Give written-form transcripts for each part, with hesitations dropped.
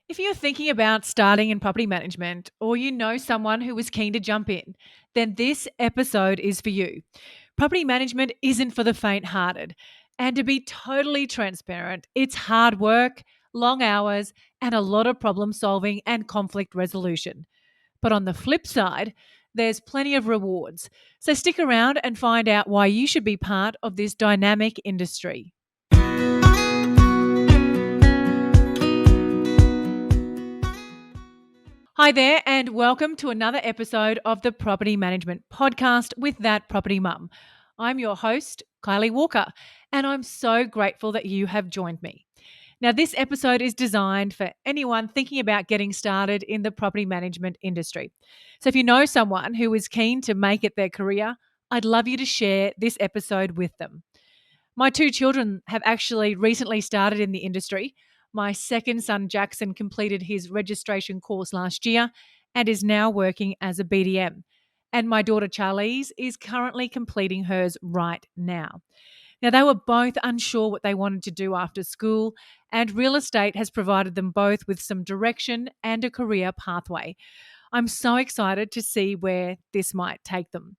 If you're thinking about starting in property management or you know someone who is keen to jump in, then this episode is for you. Property management isn't for the faint hearted. And to be totally transparent, it's hard work, long hours, and a lot of problem solving and conflict resolution. But on the flip side, there's plenty of rewards. So stick around and find out why you should be part of this dynamic industry. Hi there, and welcome to another episode of the Property Management Podcast with That Property Mum. I'm your host, Kylie Walker, and I'm so grateful that you have joined me. Now, this episode is designed for anyone thinking about getting started in the property management industry. So, if you know someone who is keen to make it their career, I'd love you to share this episode with them. My two children have actually recently started in the industry. My second son, Jackson, completed his registration course last year and is now working as a BDM. And my daughter, Charlize, is currently completing hers right now. Now, they were both unsure what they wanted to do after school, and real estate has provided them both with some direction and a career pathway. I'm so excited to see where this might take them.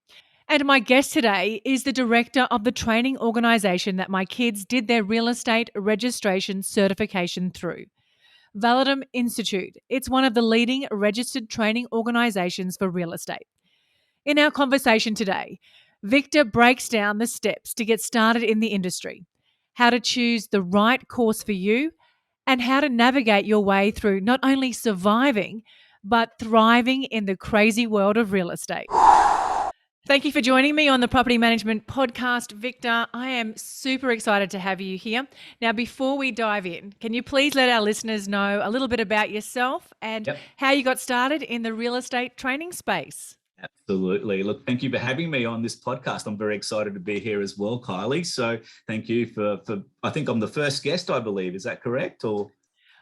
And my guest today is the director of the training organisation that my kids did their real estate registration certification through. Validum Institute. It's one of the leading registered training organisations for real estate. In our conversation today, Victor breaks down the steps to get started in the industry, how to choose the right course for you, and how to navigate your way through not only surviving, but thriving in the crazy world of real estate. Thank you for joining me on the Property Management Podcast, Victor. I am super excited to have you here. Now, before we dive in, can you please let our listeners know a little bit about yourself and Yep. how you got started in the real estate training space? Absolutely. Look, thank you for having me on this podcast. I'm very excited to be here as well, Kylie. So thank you for I think I'm the first guest, I believe. Is that correct? Or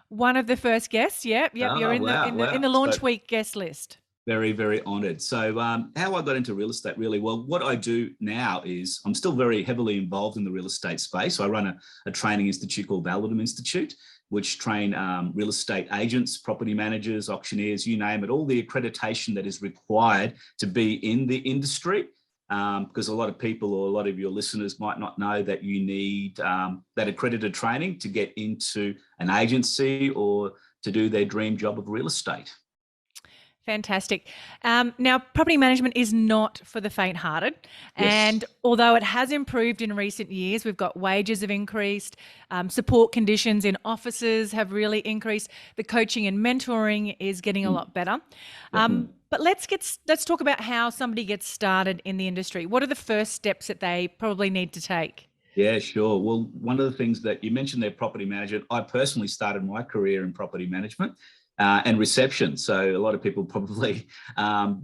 One of the first guests. Yep. You're in the wow. So launch week guest list. very, very honoured. So how I got into real estate really, well, what I do now is I'm still very heavily involved in the real estate space. So I run a training institute called Validum Institute, which train real estate agents, property managers, auctioneers, you name it, all the accreditation that is required to be in the industry. Because a lot of people or a lot of your listeners might not know that you need that accredited training to get into an agency or to do their dream job of real estate. Fantastic. Now, property management is not for the faint-hearted. Yes. And although it has improved in recent years, we've got wages have increased, support conditions in offices have really increased. The coaching and mentoring is getting a lot better. But let's talk about how somebody gets started in the industry. What are the first steps that they probably need to take? Yeah, sure. Well, one of the things that you mentioned there, property management, I personally started my career in property management and reception. So a lot of people probably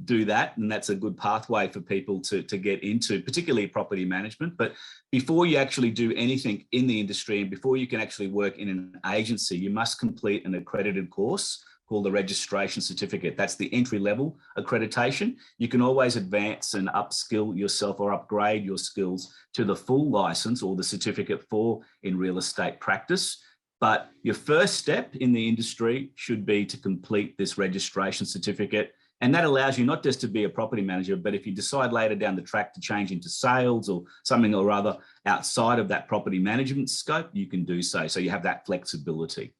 do that, and that's a good pathway for people to get into, particularly property management. But before you actually do anything in the industry and before you can actually work in an agency, you must complete an accredited course called the registration certificate. That's the entry level accreditation. You can always advance and upskill yourself or upgrade your skills to the full license or the certificate for in real estate practice. But your first step in the industry should be to complete this registration certificate. And that allows you not just to be a property manager, but if you decide later down the track to change into sales or something or other outside of that property management scope, you can do so. So you have that flexibility.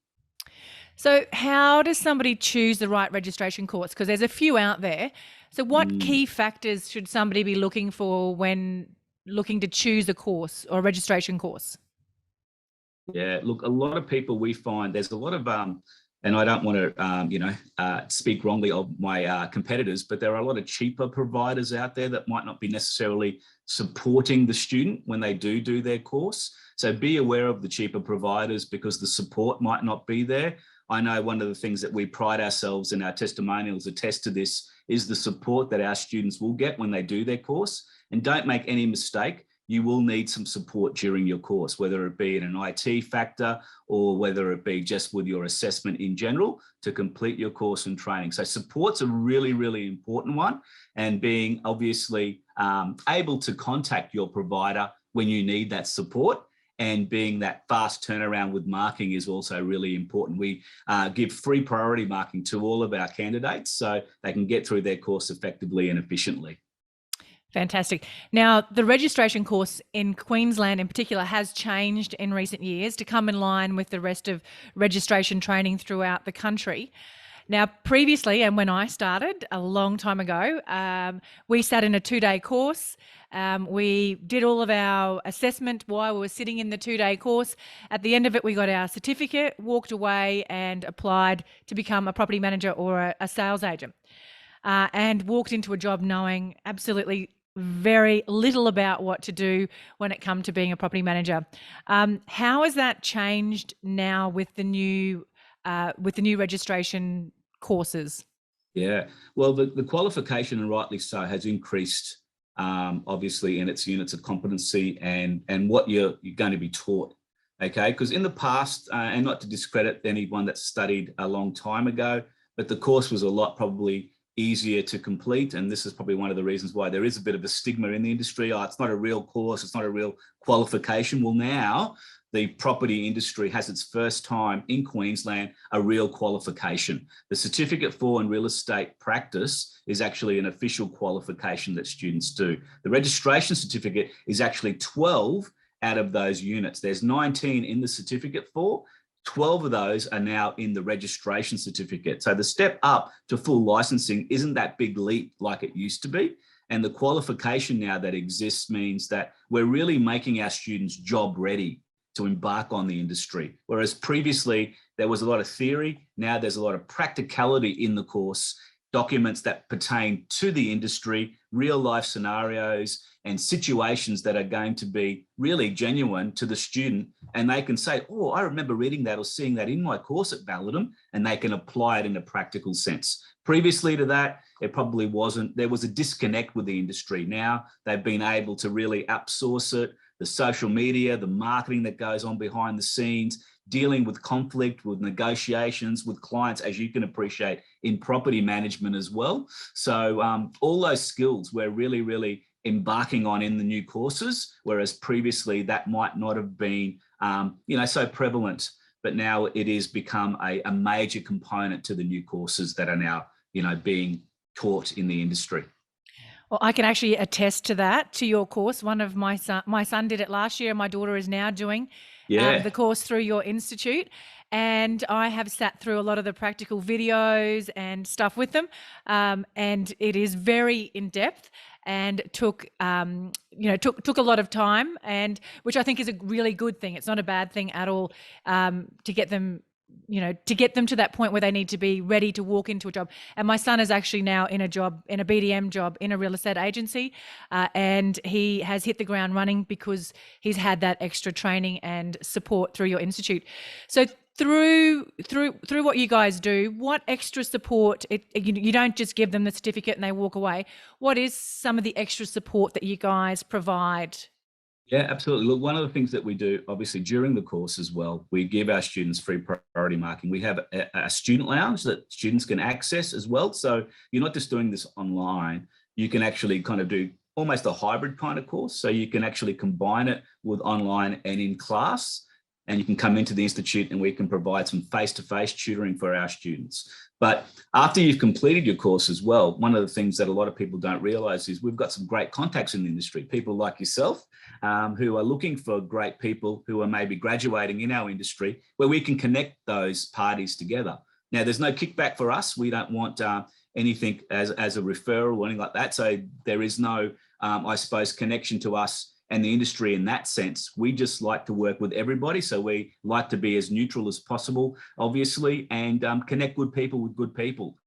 So how does somebody choose the right registration course? Because there's a few out there. So what key factors should somebody be looking for when looking to choose a course or a registration course? Yeah, look, a lot of people we find there's a lot of, and I don't want to, speak wrongly of my competitors, but there are a lot of cheaper providers out there that might not be necessarily supporting the student when they do their course. So be aware of the cheaper providers because the support might not be there. I know one of the things that we pride ourselves in our testimonials attest to this is the support that our students will get when they do their course. And don't make any mistake, you will need some support during your course, whether it be in an IT factor or whether it be just with your assessment in general to complete your course and training. So support's a really, really important one, and being obviously able to contact your provider when you need that support and being that fast turnaround with marking is also really important. We give free priority marking to all of our candidates so they can get through their course effectively and efficiently. Fantastic. Now, the registration course in Queensland in particular has changed in recent years to come in line with the rest of registration training throughout the country. Now, previously, and when I started a long time ago, we sat in a 2-day course. We did all of our assessment while we were sitting in the 2-day course. At the end of it, we got our certificate, walked away and applied to become a property manager or a sales agent, and walked into a job knowing absolutely very little about what to do when it comes to being a property manager. How has that changed now with the new registration courses? Yeah, well, the qualification, and rightly so, has increased obviously in its units of competency and what you're going to be taught. Okay, because in the past, and not to discredit anyone that studied a long time ago, but the course was a lot probably easier to complete. And this is probably one of the reasons why there is a bit of a stigma in the industry. Oh, it's not a real course, it's not a real qualification. Well, now the property industry has its first time in Queensland a real qualification. The Certificate 4 in Real Estate Practice is actually an official qualification that students do. The registration certificate is actually 12 out of those units. There's 19 in the Certificate 4. 12 of those are now in the registration certificate. So the step up to full licensing isn't that big leap like it used to be. And the qualification now that exists means that we're really making our students job ready to embark on the industry. Whereas previously there was a lot of theory, now there's a lot of practicality in the course, documents that pertain to the industry, real life scenarios and situations that are going to be really genuine to the student. And they can say, oh, I remember reading that or seeing that in my course at Validum, and they can apply it in a practical sense. Previously to that, it probably wasn't. There was a disconnect with the industry. Now they've been able to really outsource it, the social media, the marketing that goes on behind the scenes, dealing with conflict, with negotiations, with clients, as you can appreciate in property management as well. So all those skills we're really embarking on in the new courses, whereas previously that might not have been so prevalent, but now it is become a major component to the new courses that are now being taught in the industry. Well, I can actually attest to that, to your course. One of my son did it last year. My daughter is now doing the course through your institute. And I have sat through a lot of the practical videos and stuff with them. And it is very in depth and took a lot of time, and which I think is a really good thing. It's not a bad thing at all, to get them to that point where they need to be ready to walk into a job. And my son is actually now in a BDM job in a real estate agency, and he has hit the ground running because he's had that extra training and support through your institute. So through what you guys do, what extra support, you don't just give them the certificate and they walk away. What is some of the extra support that you guys provide? Yeah, absolutely. Look, one of the things that we do, obviously, during the course as well, we give our students free priority marking. We have a student lounge that students can access as well. So you're not just doing this online. You can actually kind of do almost a hybrid kind of course. So you can actually combine it with online and in class. And you can come into the institute and we can provide some face-to-face tutoring for our students. But after you've completed your course as well, one of the things that a lot of people don't realize is we've got some great contacts in the industry, people like yourself, who are looking for great people who are maybe graduating in our industry, where we can connect those parties together. Now, there's no kickback for us. We don't want anything as a referral or anything like that. So there is no, I suppose, connection to us and the industry in that sense. We just like to work with everybody. So we like to be as neutral as possible, obviously, and connect good people with good people.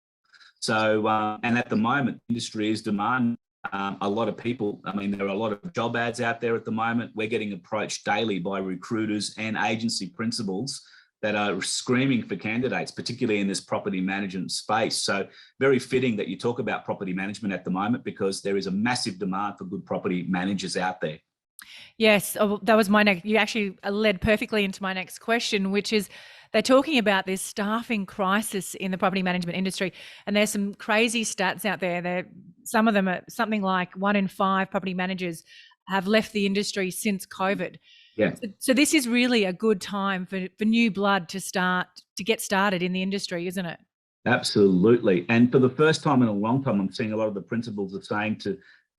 So, and at the moment, industry is demanding a lot of people. I mean, there are a lot of job ads out there at the moment. We're getting approached daily by recruiters and agency principals that are screaming for candidates, particularly in this property management space. So very fitting that you talk about property management at the moment, because there is a massive demand for good property managers out there. Yes, that was my next. You actually led perfectly into my next question, which is they're talking about this staffing crisis in the property management industry, and there's some crazy stats out there. Some of them are something like 1 in 5 property managers have left the industry since COVID. Yeah. So this is really a good time for new blood to get started in the industry, isn't it? Absolutely. And for the first time in a long time, I'm seeing a lot of the principals are saying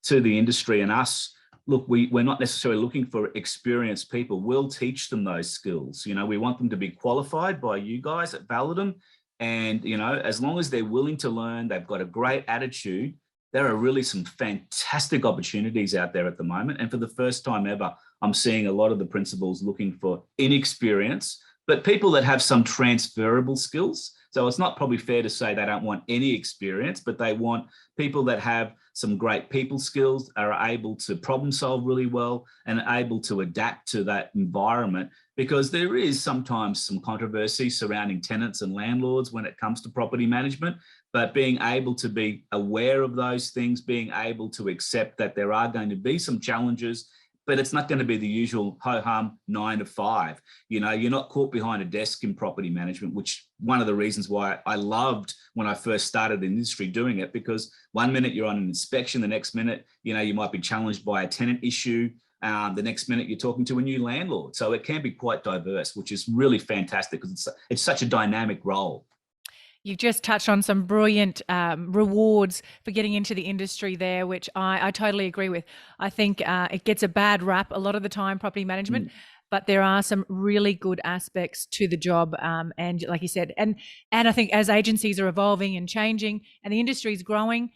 to the industry and us, look, we're not necessarily looking for experienced people. We'll teach them those skills. You know, we want them to be qualified by you guys at Validum. And, you know, as long as they're willing to learn, they've got a great attitude, there are really some fantastic opportunities out there at the moment. And for the first time ever, I'm seeing a lot of the principals looking for inexperience, but people that have some transferable skills. So it's not probably fair to say they don't want any experience, but they want people that have some great people skills, are able to problem solve really well, and able to adapt to that environment, because there is sometimes some controversy surrounding tenants and landlords when it comes to property management. But being able to be aware of those things, being able to accept that there are going to be some challenges, but it's not going to be the usual ho-hum 9 to 5. You know, you're not caught behind a desk in property management, which one of the reasons why I loved when I first started in the industry doing it, because one minute you're on an inspection, the next minute, you know, you might be challenged by a tenant issue. The next minute you're talking to a new landlord. So it can be quite diverse, which is really fantastic because it's such a dynamic role. You've just touched on some brilliant rewards for getting into the industry there, which I totally agree with. I think it gets a bad rap a lot of the time, property management, but there are some really good aspects to the job. And like you said, and I think as agencies are evolving and changing and the industry is growing,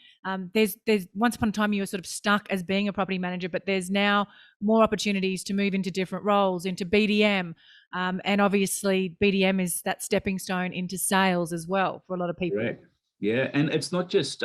there's once upon a time you were sort of stuck as being a property manager, but there's now more opportunities to move into different roles, into BDM. And obviously, BDM is that stepping stone into sales as well for a lot of people. Correct. Yeah, and it's not just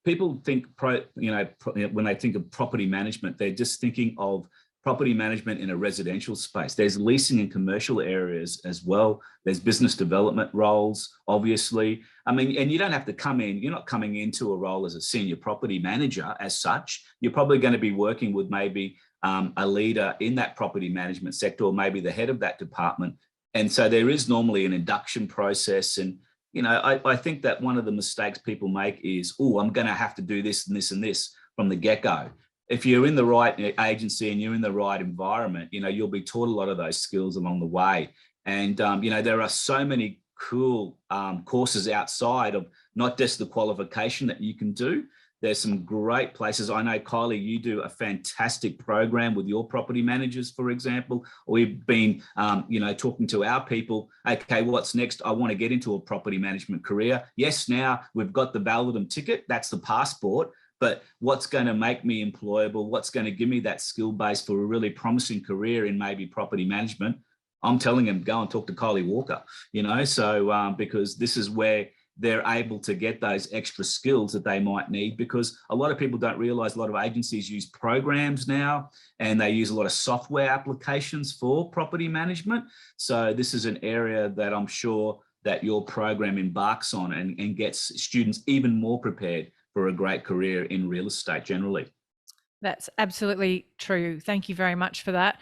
people think when they think of property management, they're just thinking of property management in a residential space. There's leasing in commercial areas as well. There's business development roles, obviously. I mean, and you don't have to come in, you're not coming into a role as a senior property manager as such. You're probably going to be working with maybe a leader in that property management sector, or maybe the head of that department. And so there is normally an induction process. And, you know, I think that one of the mistakes people make is, oh, I'm going to have to do this and this and this from the get-go. If you're in the right agency and you're in the right environment, you know, you'll be taught a lot of those skills along the way. And, you know, there are so many cool courses outside of not just the qualification that you can do. There's some great places. I know, Kylie, you do a fantastic program with your property managers, for example. We've been, you know, talking to our people. Okay, what's next? I want to get into a property management career. Yes, now we've got the Validum ticket. That's the passport. But what's going to make me employable? What's going to give me that skill base for a really promising career in maybe property management? I'm telling them, go and talk to Kylie Walker, you know, so because this is where they're able to get those extra skills that they might need, because a lot of people don't realize a lot of agencies use programs now and they use a lot of software applications for property management. So this is an area that I'm sure that your program embarks on and gets students even more prepared for a great career in real estate generally. That's absolutely true. Thank you very much for that.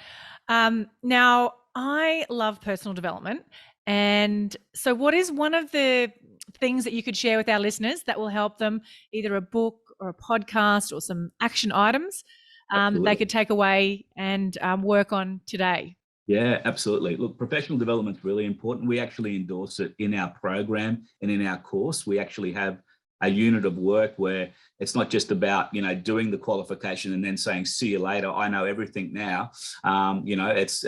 Now, I love personal development. And so, what is one of the things that you could share with our listeners that will help them, either a book or a podcast or some action items they could take away and work on today? Yeah, absolutely. Look, professional development is really important. We actually endorse it in our program and in our course. We actually have a unit of work where it's not just about, you know, doing the qualification and then saying, see you later, I know everything now. You know, it's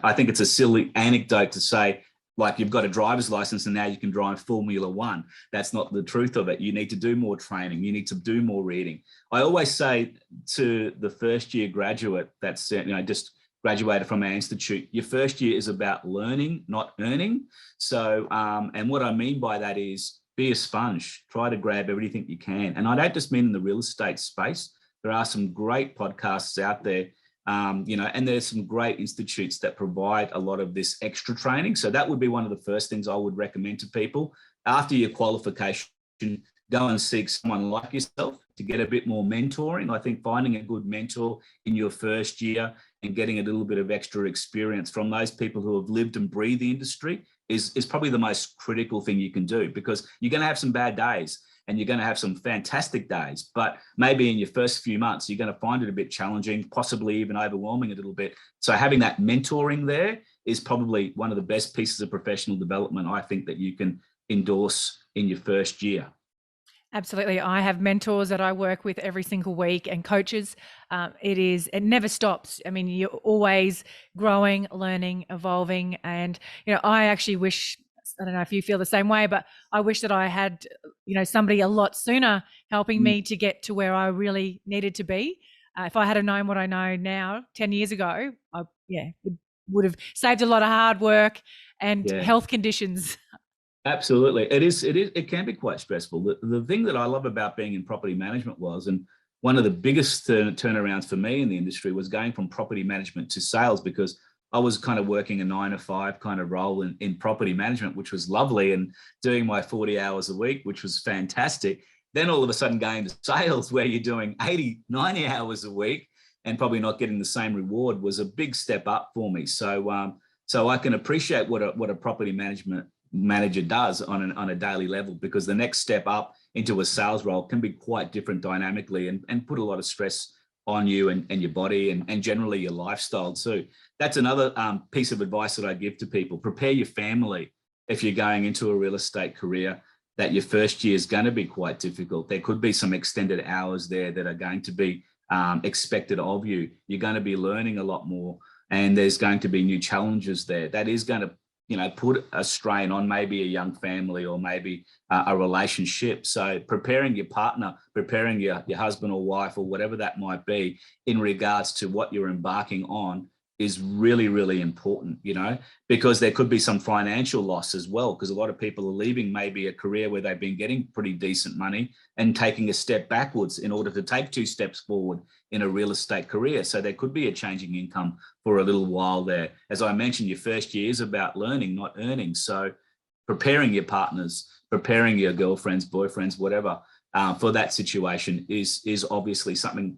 I think it's a silly anecdote to say, like, you've got a driver's license and now you can drive Formula One. That's not the truth of it. You need to do more training. You need to do more reading. I always say to the first year graduate that's, you know, just graduated from our institute, your first year is about learning, not earning. So, and what I mean by that is, be a sponge, try to grab everything you can. And I don't just mean in the real estate space. There are some great podcasts out there, you know, and there's some great institutes that provide a lot of this extra training. So that would be one of the first things I would recommend to people. After your qualification, go and seek someone like yourself to get a bit more mentoring. I think finding a good mentor in your first year and getting a little bit of extra experience from those people who have lived and breathed the industry is probably the most critical thing you can do, because you're going to have some bad days. and you're going to have some fantastic days. But maybe in your first few months, you're going to find it a bit challenging, possibly even overwhelming a little bit. So having that mentoring there is probably one of the best pieces of professional development I think that you can endorse in your first year. Absolutely. I have mentors that I work with every single week and coaches. It never stops. I mean, you're always growing, learning, evolving. And, I actually wish, I don't know if you feel the same way, but I wish that I had, somebody a lot sooner helping me to get to where I really needed to be. If I had known what I know now 10 years ago, would have saved a lot of hard work and health conditions. Absolutely. It can be quite stressful. The thing that I love about being in property management and one of the biggest turnarounds for me in the industry was going from property management to sales, because I was kind of working a 9 to 5 kind of role in property management, which was lovely, and doing my 40 hours a week, which was fantastic. Then all of a sudden going to sales where you're doing 80, 90 hours a week and probably not getting the same reward was a big step up for me. So I can appreciate what a property management manager does on a daily level, because the next step up into a sales role can be quite different dynamically and put a lot of stress on you and your body and generally your lifestyle too. That's another piece of advice that I give to people. Prepare your family if you're going into a real estate career, that your first year is going to be quite difficult. There could be some extended hours there that are going to be expected of you. You're going to be learning a lot more, and there's going to be new challenges there. That is going to put a strain on maybe a young family or maybe a relationship. So preparing your partner, preparing your husband or wife or whatever that might be in regards to what you're embarking on is really, really important, because there could be some financial loss as well, because a lot of people are leaving maybe a career where they've been getting pretty decent money and taking a step backwards in order to take 2 steps forward in a real estate career. So there could be a changing income for a little while there. As I mentioned, your first year is about learning, not earning. So preparing your partners, preparing your girlfriends, boyfriends, whatever, for that situation is obviously something,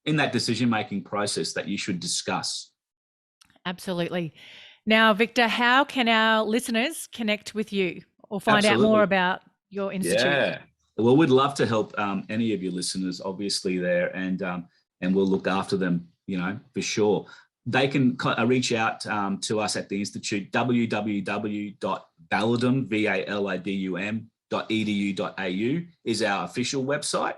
in that decision-making process that you should discuss. Absolutely. Now, Victor, how can our listeners connect with you or find out more about your institute? Yeah. Well, we'd love to help any of your listeners, obviously, there, and we'll look after them, for sure. They can reach out to us at the Institute, www.validum.edu.au is our official website.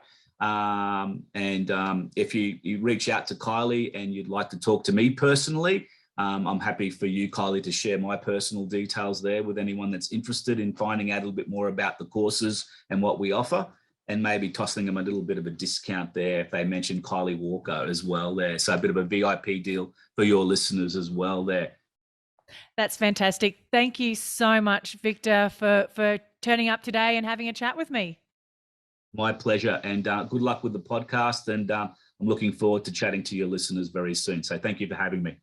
If you reach out to Kylie and you'd like to talk to me personally, I'm happy for you, Kylie, to share my personal details there with anyone that's interested in finding out a little bit more about the courses and what we offer, and maybe tossing them a little bit of a discount there if they mention Kylie Walker as well there. So a bit of a VIP deal for your listeners as well there. That's fantastic. Thank you so much, Victor, for turning up today and having a chat with me. My pleasure, and good luck with the podcast, and I'm looking forward to chatting to your listeners very soon. So thank you for having me.